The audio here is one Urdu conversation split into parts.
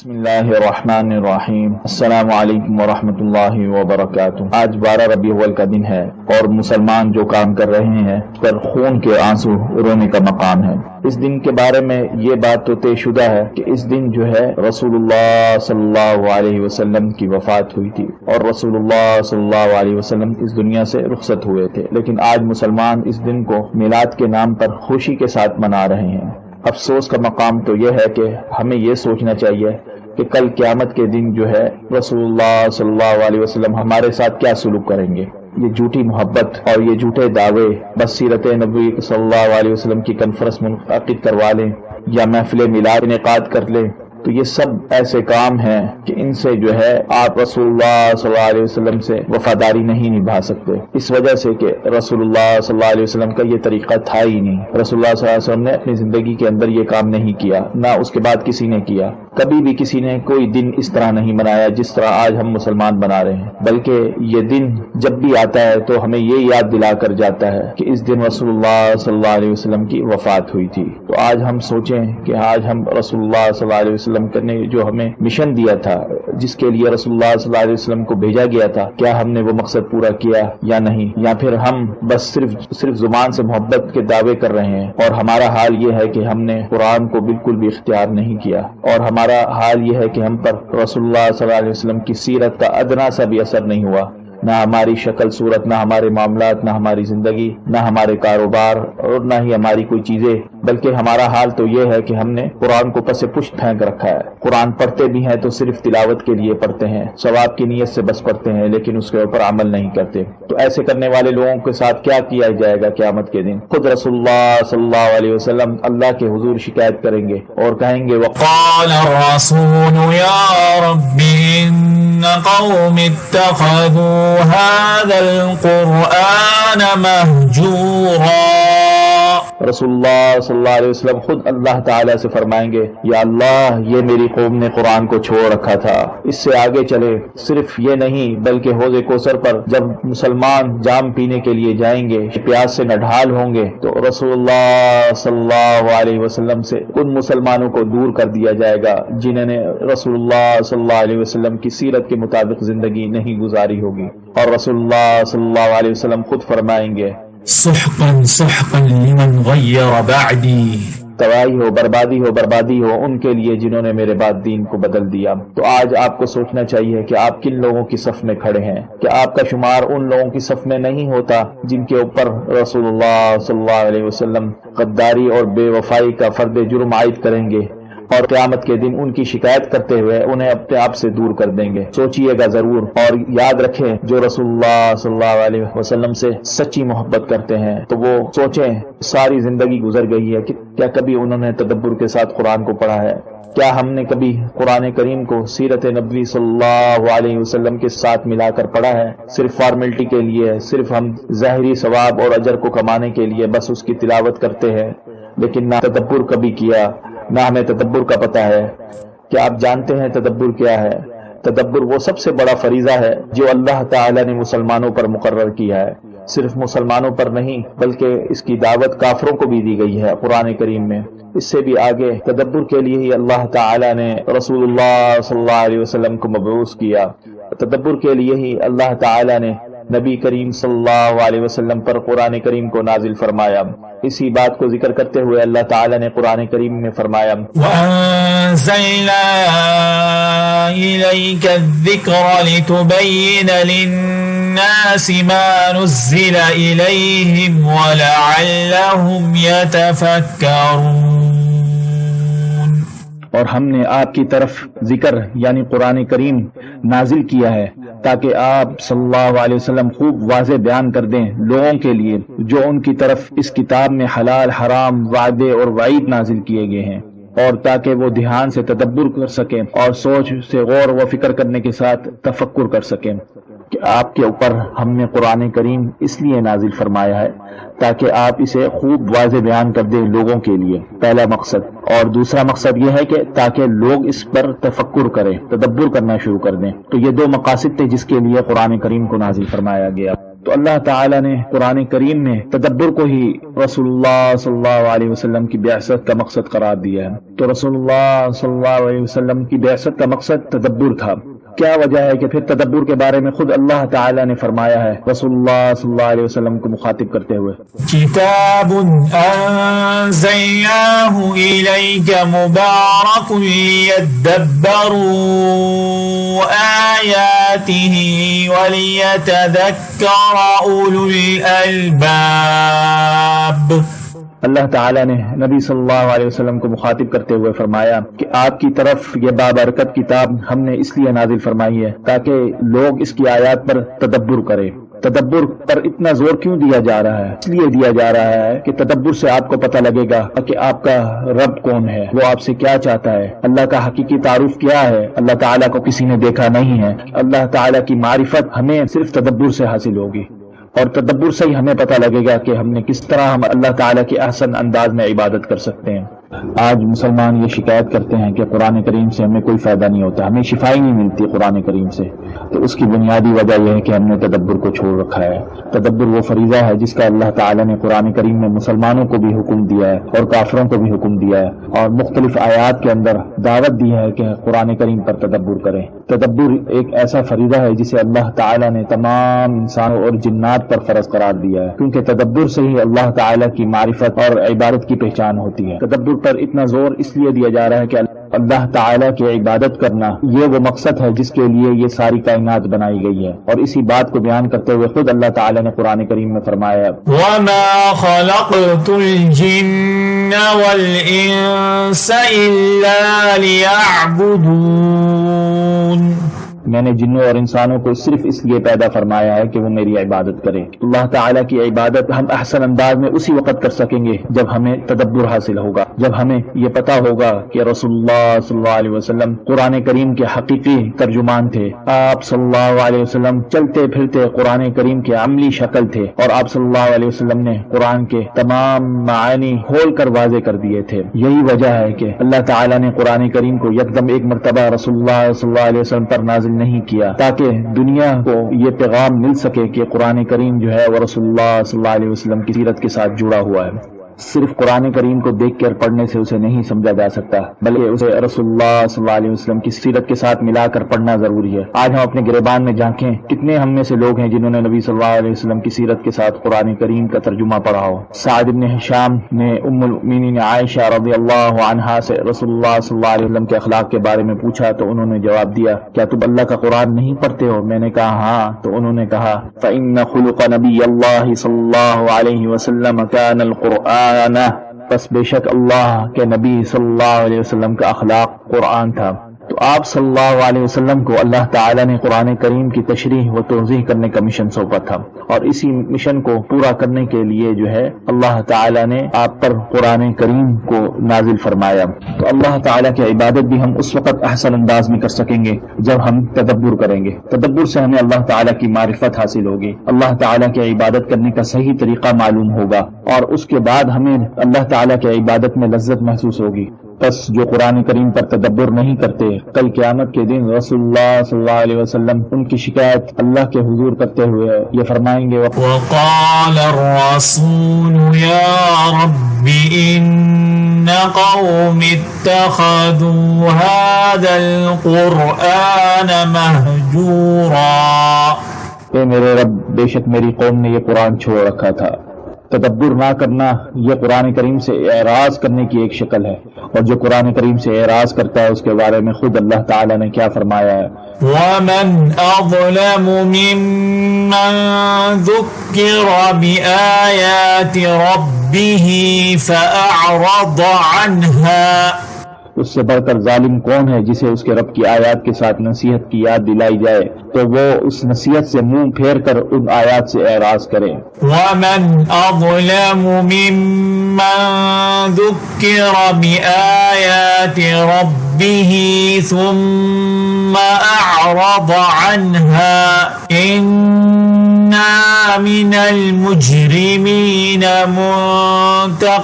بسم اللہ الرحمن الرحیم۔ السلام علیکم ورحمۃ اللہ وبرکاتہ۔ آج 12 ربیع الاول کا دن ہے اور مسلمان جو کام کر رہے ہیں پر خون کے آنسو رونے کا مقام ہے۔ اس دن کے بارے میں یہ بات تو طے شدہ ہے کہ اس دن جو ہے رسول اللہ صلی اللہ علیہ وسلم کی وفات ہوئی تھی اور رسول اللہ صلی اللہ علیہ وسلم اس دنیا سے رخصت ہوئے تھے، لیکن آج مسلمان اس دن کو میلاد کے نام پر خوشی کے ساتھ منا رہے ہیں۔ افسوس کا مقام تو یہ ہے کہ ہمیں یہ سوچنا چاہیے کہ کل قیامت کے دن جو ہے رسول اللہ صلی اللہ علیہ وسلم ہمارے ساتھ کیا سلوک کریں گے۔ یہ جھوٹی محبت اور یہ جھوٹے دعوے، بس سیرت نبوی صلی اللہ علیہ وسلم کی کانفرنس منعقد کروا لیں یا محفل میلاد انعقاد کر لیں، تو یہ سب ایسے کام ہیں کہ ان سے جو ہے آپ رسول اللہ صلی اللہ علیہ وسلم سے وفاداری نہیں نبھا سکتے، اس وجہ سے کہ رسول اللہ صلی اللہ علیہ وسلم کا یہ طریقہ تھا ہی نہیں۔ رسول اللہ صلی اللہ علیہ وسلم نے اپنی زندگی کے اندر یہ کام نہیں کیا، نہ اس کے بعد کسی نے کیا۔ کبھی بھی کسی نے کوئی دن اس طرح نہیں منایا جس طرح آج ہم مسلمان بنا رہے ہیں، بلکہ یہ دن جب بھی آتا ہے تو ہمیں یہ یاد دلا کر جاتا ہے کہ اس دن رسول اللہ صلی اللہ علیہ وسلم کی وفات ہوئی تھی۔ تو آج ہم سوچیں کہ آج ہم رسول اللہ صلی اللہ علیہ وسلم نے جو ہمیں مشن دیا تھا، جس کے لیے رسول اللہ صلی اللہ علیہ وسلم کو بھیجا گیا تھا، کیا ہم نے وہ مقصد پورا کیا یا نہیں، یا پھر ہم بس صرف زبان سے محبت کے دعوے کر رہے ہیں۔ اور ہمارا حال یہ ہے کہ ہم نے قرآن کو بالکل بھی اختیار نہیں کیا، اور ہمارا حال یہ ہے کہ ہم پر رسول اللہ صلی اللہ علیہ وسلم کی سیرت کا ادنا سا بھی اثر نہیں ہوا، نہ ہماری شکل صورت، نہ ہمارے معاملات، نہ ہماری زندگی، نہ ہمارے کاروبار، اور نہ ہی ہماری کوئی چیزیں، بلکہ ہمارا حال تو یہ ہے کہ ہم نے قرآن کو پس پشت پھینک رکھا ہے۔ قرآن پڑھتے بھی ہیں تو صرف تلاوت کے لیے پڑھتے ہیں، ثواب کی نیت سے بس پڑھتے ہیں، لیکن اس کے اوپر عمل نہیں کرتے۔ تو ایسے کرنے والے لوگوں کے ساتھ کیا کیا جائے گا قیامت کے دن؟ خود رسول اللہ صلی اللہ علیہ وسلم اللہ کے حضور شکایت کریں گے اور کہیں گے وقال الرسول یا رب ان قوم اتخذوا هذا القرآن مهجورا۔ رسول اللہ صلی اللہ علیہ وسلم خود اللہ تعالیٰ سے فرمائیں گے، یا اللہ یہ میری قوم نے قرآن کو چھوڑ رکھا تھا، اس سے آگے چلے۔ صرف یہ نہیں بلکہ حوض کوثر پر جب مسلمان جام پینے کے لیے جائیں گے، پیاس سے نڈھال ہوں گے، تو رسول اللہ صلی اللہ علیہ وسلم سے ان مسلمانوں کو دور کر دیا جائے گا جنہوں نے رسول اللہ صلی اللہ علیہ وسلم کی سیرت کے مطابق زندگی نہیں گزاری ہوگی۔ اور رسول اللہ صلی اللہ علیہ وسلم خود فرمائیں گے سحقا سحقا لمن غیر بعدی، تباہی ہو، بربادی ہو ان کے لیے جنہوں نے میرے بعد دین کو بدل دیا۔ تو آج آپ کو سوچنا چاہیے کہ آپ کن لوگوں کی صف میں کھڑے ہیں، کہ آپ کا شمار ان لوگوں کی صف میں نہیں ہوتا جن کے اوپر رسول اللہ صلی اللہ علیہ وسلم غداری اور بے وفائی کا فرد جرم عائد کریں گے، اور قیامت کے دن ان کی شکایت کرتے ہوئے انہیں اپنے آپ سے دور کر دیں گے۔ سوچئے گا ضرور، اور یاد رکھیں جو رسول اللہ صلی اللہ علیہ وسلم سے سچی محبت کرتے ہیں تو وہ سوچیں ساری زندگی گزر گئی ہے کہ کیا کبھی انہوں نے تدبر کے ساتھ قرآن کو پڑھا ہے؟ کیا ہم نے کبھی قرآن کریم کو سیرت نبوی صلی اللہ علیہ وسلم کے ساتھ ملا کر پڑھا ہے؟ صرف فارمیلٹی کے لیے، صرف ہم ظاہری ثواب اور اجر کو کمانے کے لیے بس اس کی تلاوت کرتے ہیں، لیکن نہ تدبر کبھی کیا، نہ ہمیں تدبر کا پتہ ہے۔ کیا آپ جانتے ہیں تدبر کیا ہے؟ تدبر وہ سب سے بڑا فریضہ ہے جو اللہ تعالی نے مسلمانوں پر مقرر کیا ہے۔ صرف مسلمانوں پر نہیں بلکہ اس کی دعوت کافروں کو بھی دی گئی ہے قرآن کریم میں۔ اس سے بھی آگے تدبر کے لیے ہی اللہ تعالی نے رسول اللہ صلی اللہ علیہ وسلم کو مبعوث کیا، تدبر کے لیے ہی اللہ تعالی نے نبی کریم صلی اللہ علیہ وسلم پر قرآن کریم کو نازل فرمایا۔ اسی بات کو ذکر کرتے ہوئے اللہ تعالی نے قرآن کریم میں فرمایا وَأَنزَلْنَا إِلَيْكَ الذِّكْرَ لِتُبَيِّنَ لِلنَّاسِ مَا نُزِّلَ إِلَيْهِمْ وَلَعَلَّهُمْ يَتَفَكَّرُونَ۔ اور ہم نے آپ کی طرف ذکر یعنی قرآن کریم نازل کیا ہے تاکہ آپ صلی اللہ علیہ وسلم خوب واضح بیان کر دیں لوگوں کے لیے جو ان کی طرف اس کتاب میں حلال حرام وعدے اور وعید نازل کیے گئے ہیں، اور تاکہ وہ دھیان سے تدبر کر سکیں اور سوچ سے غور و فکر کرنے کے ساتھ تفکر کر سکیں کہ آپ کے اوپر ہم نے قرآن کریم اس لیے نازل فرمایا ہے تاکہ آپ اسے خوب واضح بیان کر دیں لوگوں کے لیے، پہلا مقصد۔ اور دوسرا مقصد یہ ہے کہ تاکہ لوگ اس پر تفکر کریں، تدبر کرنا شروع کر دیں۔ تو یہ دو مقاصد تھے جس کے لیے قرآن کریم کو نازل فرمایا گیا۔ تو اللہ تعالیٰ نے قرآن کریم میں تدبر کو ہی رسول اللہ صلی اللہ علیہ وسلم کی بعثت کا مقصد قرار دیا ہے۔ تو رسول اللہ صلی اللہ علیہ وسلم کی بعثت کا مقصد تدبر تھا۔ کیا وجہ ہے کہ پھر تدبر کے بارے میں خود اللہ تعالیٰ نے فرمایا ہے رسول اللہ صلی اللہ علیہ وسلم کو مخاطب کرتے ہوئے، کتاب انزلناہ الیک مبارک لیدبروا آیاتہ ولیتذکر اولو الالباب۔ اللہ تعالیٰ نے نبی صلی اللہ علیہ وسلم کو مخاطب کرتے ہوئے فرمایا کہ آپ کی طرف یہ بابرکت کتاب ہم نے اس لیے نازل فرمائی ہے تاکہ لوگ اس کی آیات پر تدبر کریں۔ تدبر پر اتنا زور کیوں دیا جا رہا ہے؟ اس لیے دیا جا رہا ہے کہ تدبر سے آپ کو پتہ لگے گا کہ آپ کا رب کون ہے، وہ آپ سے کیا چاہتا ہے، اللہ کا حقیقی تعارف کیا ہے۔ اللہ تعالیٰ کو کسی نے دیکھا نہیں ہے۔ اللہ تعالیٰ کی معرفت ہمیں صرف تدبر سے حاصل ہوگی، اور تدبر سے ہی ہمیں پتہ لگے گا کہ ہم نے کس طرح ہم اللہ تعالیٰ کے احسن انداز میں عبادت کر سکتے ہیں۔ آج مسلمان یہ شکایت کرتے ہیں کہ قرآن کریم سے ہمیں کوئی فائدہ نہیں ہوتا، ہمیں شفائی نہیں ملتی قرآن کریم سے۔ تو اس کی بنیادی وجہ یہ ہے کہ ہم نے تدبر کو چھوڑ رکھا ہے۔ تدبر وہ فریضہ ہے جس کا اللہ تعالیٰ نے قرآن کریم میں مسلمانوں کو بھی حکم دیا ہے اور کافروں کو بھی حکم دیا ہے، اور مختلف آیات کے اندر دعوت دی ہے کہ قرآن کریم پر تدبر کریں۔ تدبر ایک ایسا فریضہ ہے جسے اللہ تعالیٰ نے تمام انسانوں اور جنات پر فرض قرار دیا ہے، کیونکہ تدبر سے ہی اللہ تعالیٰ کی معرفت اور عبادت کی پہچان ہوتی ہے۔ تدبر پر اتنا زور اس لیے دیا جا رہا ہے کہ اللہ تعالیٰ کی عبادت کرنا یہ وہ مقصد ہے جس کے لیے یہ ساری کائنات بنائی گئی ہے، اور اسی بات کو بیان کرتے ہوئے خود اللہ تعالیٰ نے قرآن کریم میں فرمایا، وَمَا خَلَقْتُ الْجِنَّ وَالْإِنسَ إِلَّا لِيَعْبُدُونَ۔ میں نے جنوں اور انسانوں کو صرف اس لیے پیدا فرمایا ہے کہ وہ میری عبادت کریں۔ اللہ تعالیٰ کی عبادت ہم احسن انداز میں اسی وقت کر سکیں گے جب ہمیں تدبر حاصل ہوگا، جب ہمیں یہ پتا ہوگا کہ رسول اللہ صلی اللہ علیہ وسلم قرآن کریم کے حقیقی ترجمان تھے۔ آپ صلی اللہ علیہ وسلم چلتے پھرتے قرآن کریم کے عملی شکل تھے، اور آپ صلی اللہ علیہ وسلم نے قرآن کے تمام معانی کھول کر واضح کر دیے تھے۔ یہی وجہ ہے کہ اللہ تعالیٰ نے قرآن کریم کو یکدم ایک مرتبہ رسول اللہ صلی اللہ علیہ وسلم پر نازل نہیں کیا تاکہ دنیا کو یہ پیغام مل سکے کہ قرآن کریم جو ہے وہ رسول اللہ صلی اللہ علیہ وسلم کی سیرت کے ساتھ جڑا ہوا ہے۔ صرف قرآن کریم کو دیکھ کر پڑھنے سے اسے نہیں سمجھا جا سکتا، بلکہ اسے رسول اللہ صلی اللہ علیہ وسلم کی سیرت کے ساتھ ملا کر پڑھنا ضروری ہے۔ آج ہم اپنے گریبان میں جھانکیں، کتنے ہم میں سے لوگ ہیں جنہوں نے نبی صلی اللہ علیہ وسلم کی سیرت کے ساتھ قرآن کریم کا ترجمہ پڑھا ہو؟ سعد بن ہشام نے ام المؤمنین عائشہ رضی اللہ عنہا سے رسول اللہ صلی اللہ علیہ وسلم کے اخلاق کے بارے میں پوچھا تو انہوں نے جواب دیا، کیا تم اللہ کا قرآن نہیں پڑھتے ہو؟ میں نے کہا ہاں، تو انہوں نے کہا فإن خلق نبی اللہ صلی اللہ علیہ وسلم كان القرآن، پس بے شک اللہ کے نبی صلی اللہ علیہ وسلم کا اخلاق قرآن تھا۔ تو آپ صلی اللہ علیہ وسلم کو اللہ تعالیٰ نے قرآن کریم کی تشریح و توضیح کرنے کا مشن سونپا تھا، اور اسی مشن کو پورا کرنے کے لیے جو ہے اللہ تعالیٰ نے آپ پر قرآن کریم کو نازل فرمایا۔ تو اللہ تعالیٰ کی عبادت بھی ہم اس وقت احسن انداز میں کر سکیں گے جب ہم تدبر کریں گے۔ تدبر سے ہمیں اللہ تعالیٰ کی معرفت حاصل ہوگی، اللہ تعالیٰ کی عبادت کرنے کا صحیح طریقہ معلوم ہوگا، اور اس کے بعد ہمیں اللہ تعالیٰ کی عبادت میں لذت محسوس ہوگی۔ بس جو قرآن کریم پر تدبر نہیں کرتے، کل قیامت کے دن رسول اللہ صلی اللہ علیہ وسلم ان کی شکایت اللہ کے حضور کرتے ہوئے یہ فرمائیں گے، وقال الرسول یا رب ان قوم اتخذوا هذا القرآن مہجورا۔ اے میرے رب، بے شک میری قوم نے یہ قرآن چھوڑ رکھا تھا۔ تدبر نہ کرنا یہ قرآن کریم سے اعراض کرنے کی ایک شکل ہے، اور جو قرآن کریم سے اعراض کرتا ہے اس کے بارے میں خود اللہ تعالیٰ نے کیا فرمایا ہے، وَمَنْ أَظْلَمُ مِمَّنْ ذُكِّرَ بِآيَاتِ رَبِّهِ فَأَعْرَضَ عَنْهَا۔ اس سے بڑھ کر ظالم کون ہے جسے اس کے رب کی آیات کے ساتھ نصیحت کی یاد دلائی جائے تو وہ اس نصیحت سے منہ پھیر کر ان آیات سے اعراض کرے۔ وَمَنْ أَظْلَمُ مِمَّنْ ذُكِّرَ بِآيَاتِ رَبِّهِ ثُمَّ أَعْرَضَ عَنْهَا إِنَّا مِنَ الْمُجْرِمِينَ مُنْتَقِمُونَ۔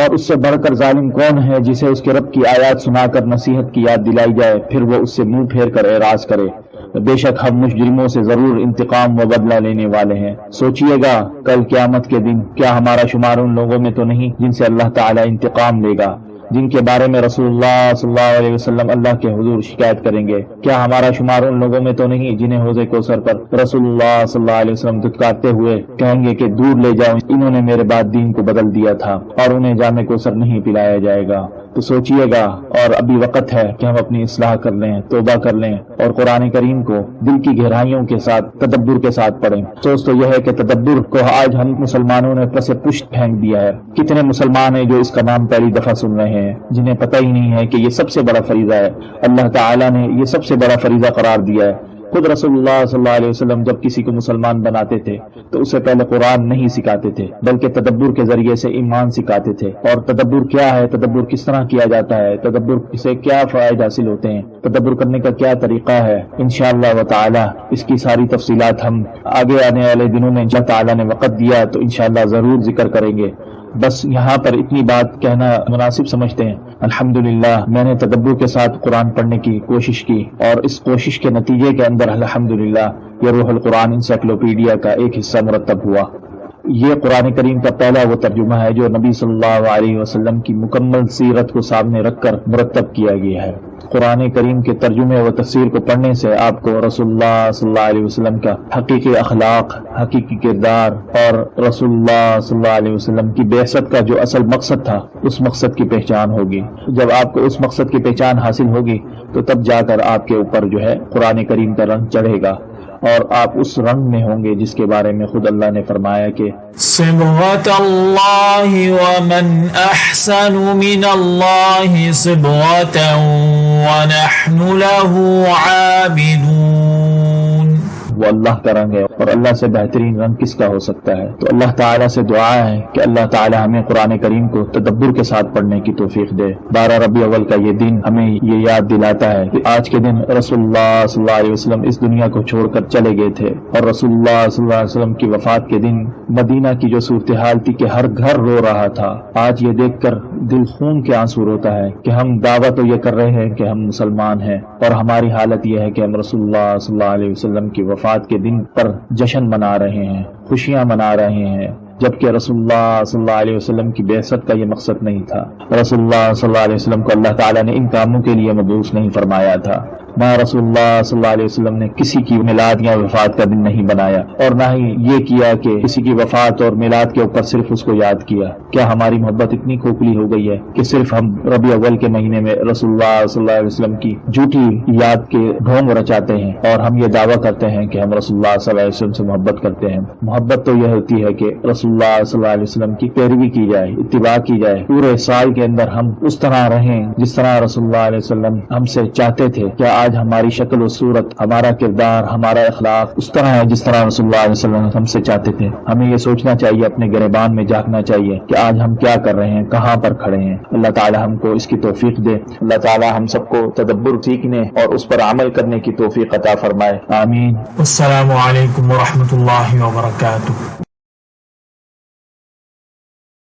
اور اس سے بڑھ کر ظالم کون ہے جسے اس کے رب کی آیات سنا کر نصیحت کی یاد دلائی جائے پھر وہ اس سے منہ پھیر کر اعراض کرے۔ بے شک ہم مجرموں سے ضرور انتقام و بدلہ لینے والے ہیں۔ سوچئے گا کل قیامت کے دن کیا ہمارا شمار ان لوگوں میں تو نہیں جن سے اللہ تعالیٰ انتقام لے گا، جن کے بارے میں رسول اللہ صلی اللہ علیہ وسلم اللہ کے حضور شکایت کریں گے؟ کیا ہمارا شمار ان لوگوں میں تو نہیں جنہیں حوض کوثر پر رسول اللہ صلی اللہ علیہ وسلم دھتکارتے ہوئے کہیں گے کہ دور لے جاؤ، انہوں نے میرے بعد دین کو بدل دیا تھا اور انہیں جام کوثر نہیں پلایا جائے گا۔ تو سوچئے گا، اور ابھی وقت ہے کہ ہم اپنی اصلاح کر لیں، توبہ کر لیں اور قرآن کریم کو دل کی گہرائیوں کے ساتھ تدبر کے ساتھ پڑھیں۔ افسوس تو یہ ہے کہ تدبر کو آج ہم مسلمانوں نے پس پشت پھینک دیا ہے۔ کتنے مسلمان ہیں جو اس کا نام پہلی دفعہ سن رہے ہیں، جنہیں پتہ ہی نہیں ہے کہ یہ سب سے بڑا فریضہ ہے، اللہ تعالیٰ نے یہ سب سے بڑا فریضہ قرار دیا ہے۔ خود رسول اللہ صلی اللہ علیہ وسلم جب کسی کو مسلمان بناتے تھے تو اسے پہلے قرآن نہیں سکھاتے تھے بلکہ تدبر کے ذریعے سے ایمان سکھاتے تھے۔ اور تدبر کیا ہے، تدبر کس طرح کیا جاتا ہے، تدبر سے کیا فوائد حاصل ہوتے ہیں، تدبر کرنے کا کیا طریقہ ہے، انشاءاللہ و تعالی اس کی ساری تفصیلات ہم آگے آنے والے دنوں میں اللہ تعالی نے وقت دیا تو انشاءاللہ ضرور ذکر کریں گے۔ بس یہاں پر اتنی بات کہنا مناسب سمجھتے ہیں۔ الحمدللہ میں نے تدبر کے ساتھ قرآن پڑھنے کی کوشش کی اور اس کوشش کے نتیجے کے اندر الحمدللہ یہ روح القرآن انسائکلوپیڈیا کا ایک حصہ مرتب ہوا۔ یہ قرآن کریم کا پہلا وہ ترجمہ ہے جو نبی صلی اللہ علیہ وسلم کی مکمل سیرت کو سامنے رکھ کر مرتب کیا گیا ہے۔ قرآن کریم کے ترجمے و تفسیر کو پڑھنے سے آپ کو رسول اللہ صلی اللہ علیہ وسلم کا حقیقی اخلاق، حقیقی کردار اور رسول اللہ صلی اللہ علیہ وسلم کی بعثت کا جو اصل مقصد تھا اس مقصد کی پہچان ہوگی۔ جب آپ کو اس مقصد کی پہچان حاصل ہوگی تو تب جا کر آپ کے اوپر جو ہے قرآن کریم کا رنگ چڑھے گا اور آپ اس رنگ میں ہوں گے جس کے بارے میں خود اللہ نے فرمایا کہ صبغۃ اللہ ومن احسن من اللہ صبغۃ ونحن له عابدون۔ وہ اللہ کا رنگ ہے اور اللہ سے بہترین رنگ کس کا ہو سکتا ہے؟ تو اللہ تعالیٰ سے دعا ہے کہ اللہ تعالیٰ ہمیں قرآن کریم کو تدبر کے ساتھ پڑھنے کی توفیق دے۔ 12 ربیع اول کا یہ دن ہمیں یہ یاد دلاتا ہے کہ آج کے دن رسول اللہ صلی اللہ علیہ وسلم اس دنیا کو چھوڑ کر چلے گئے تھے اور رسول اللہ صلی اللہ علیہ وسلم کی وفات کے دن مدینہ کی جو صورتحال تھی کہ ہر گھر رو رہا تھا، آج یہ دیکھ کر دل خون کے آنسو روتا ہے کہ ہم دعویٰ تو یہ کر رہے ہیں کہ ہم مسلمان ہیں اور ہماری حالت یہ ہے کہ ہم رسول اللہ صلی اللہ علیہ وسلم کی وفات کے دن پر جشن منا رہے ہیں، خوشیاں منا رہے ہیں، جبکہ رسول اللہ صلی اللہ علیہ وسلم کی بعثت کا یہ مقصد نہیں تھا۔ رسول اللہ صلی اللہ علیہ وسلم کو اللہ تعالیٰ نے ان کاموں کے لیے مبعوث نہیں فرمایا تھا۔ نہ رسول اللہ صلی اللہ علیہ وسلم نے کسی کی میلاد یا وفات کا دن نہیں بنایا اور نہ ہی یہ کیا کہ کسی کی وفات اور میلاد کے اوپر صرف اس کو یاد کیا۔ کیا ہماری محبت اتنی کھوکھلی ہو گئی ہے کہ صرف ہم ربیع اول کے مہینے میں رسول اللہ صلی اللہ علیہ وسلم کی جھوٹی یاد کے ڈھونگ رچاتے ہیں اور ہم یہ دعویٰ کرتے ہیں کہ ہم رسول اللہ صلی اللہ علیہ وسلم سے محبت کرتے ہیں؟ محبت تو یہ ہوتی ہے کہ رسول اللہ صلی اللہ علیہ وسلم کی پیروی کی جائے، اتباع کی جائے، پورے سال کے اندر ہم اس طرح رہیں جس طرح رسول اللہ علیہ وسلم ہم سے چاہتے تھے۔ کیا آج ہماری شکل و صورت، ہمارا کردار، ہمارا اخلاق اس طرح ہے جس طرح رسول اللہ علیہ وسلم ہم سے چاہتے تھے؟ ہمیں یہ سوچنا چاہیے، اپنے گریبان میں جھانکنا چاہیے کہ آج ہم کیا کر رہے ہیں، کہاں پر کھڑے ہیں۔ اللہ تعالی ہم کو اس کی توفیق دے، اللہ تعالی ہم سب کو تدبر سیکھنے اور اس پر عمل کرنے کی توفیق عطا فرمائے، آمین۔ السلام علیکم ورحمۃ اللہ وبرکاتہ۔